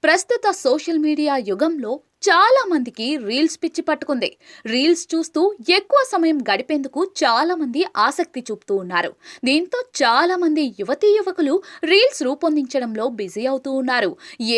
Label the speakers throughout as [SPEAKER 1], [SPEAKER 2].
[SPEAKER 1] ప్రస్తుత social media యుగంలో చాలా మందికి రీల్స్ పిచ్చి పట్టుకుంది. రీల్స్ చూస్తూ ఎక్కువ సమయం గడిపేందుకు చాలా మంది ఆసక్తి చూపుతూ ఉన్నారు. దీంతో చాలా మంది యువతీ యువకులు రీల్స్ రూపొందించడంలో బిజీ అవుతూ ఉన్నారు.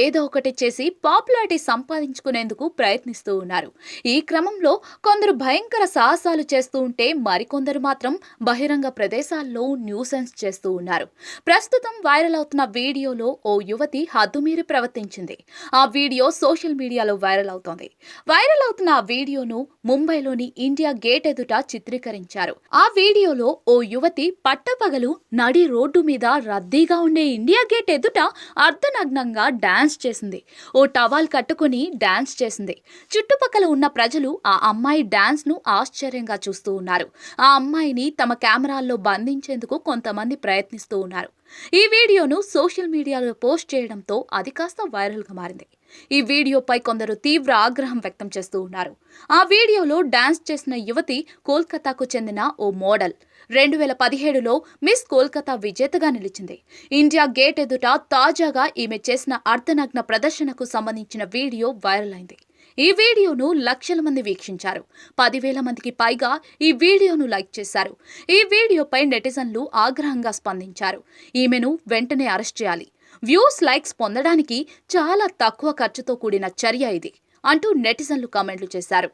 [SPEAKER 1] ఏదో ఒకటి చేసి పాపులారిటీ సంపాదించుకునేందుకు ప్రయత్నిస్తూ ఉన్నారు. ఈ క్రమంలో కొందరు భయంకర సాహసాలు చేస్తూ ఉంటే మరికొందరు మాత్రం బహిరంగ ప్రదేశాల్లో న్యూసెన్స్ చేస్తూ ఉన్నారు. ప్రస్తుతం వైరల్ అవుతున్న వీడియోలో ఓ యువతి హద్దుమీరి ప్రవర్తించింది. ఆ వీడియో సోషల్ మీడియాలో వైరల్ అవుతున్న ఆ వీడియోను ముంబైలోని ఇండియా గేట్ ఎదుట చిత్రీకరించారు. ఆ వీడియోలో ఓ యువతి పట్టపగలు నడి రోడ్డు మీద రద్దీగా ఉండే ఇండియా గేట్ ఎదుట అర్ధనగ్నంగా డాన్స్ చేసింది. ఓ టవాల్ కట్టుకుని డాన్స్ చేసింది. చుట్టుపక్కల ఉన్న ప్రజలు ఆ అమ్మాయి డాన్స్ ను ఆశ్చర్యంగా చూస్తూ ఉన్నారు. ఆ అమ్మాయిని తమ కెమెరాల్లో బంధించేందుకు కొంతమంది ప్రయత్నిస్తూ ఉన్నారు. ఈ వీడియోను సోషల్ మీడియాలో పోస్ట్ చేయడంతో అది కాస్త వైరల్ గా మారింది. ఈ వీడియోపై కొందరు తీవ్ర ఆగ్రహం వ్యక్తం చేస్తూ ఉన్నారు. ఆ వీడియోలో డాన్స్ చేసిన యువతి కోల్కతాకు చెందిన ఓ మోడల్. 2017లో మిస్ కోల్కతా విజేతగా నిలిచింది. ఇండియా గేట్ ఎదుట తాజాగా ఈమె చేసిన అర్ధనగ్న ప్రదర్శనకు సంబంధించిన వీడియో వైరల్ అయింది. ఈ వీడియోను లక్షల మంది వీక్షించారు. 10,000 మందికి పైగా ఈ వీడియోను లైక్ చేశారు. ఈ వీడియోపై నెటిజన్లు ఆగ్రహంగా స్పందించారు. ఈమెను వెంటనే అరెస్ట్ చేయాలి. వ్యూస్, లైక్స్ పొందడానికి చాలా తక్కువ ఖర్చుతో కూడిన చర్య ఇది అంటూ నెటిజన్లు కామెంట్లు చేశారు.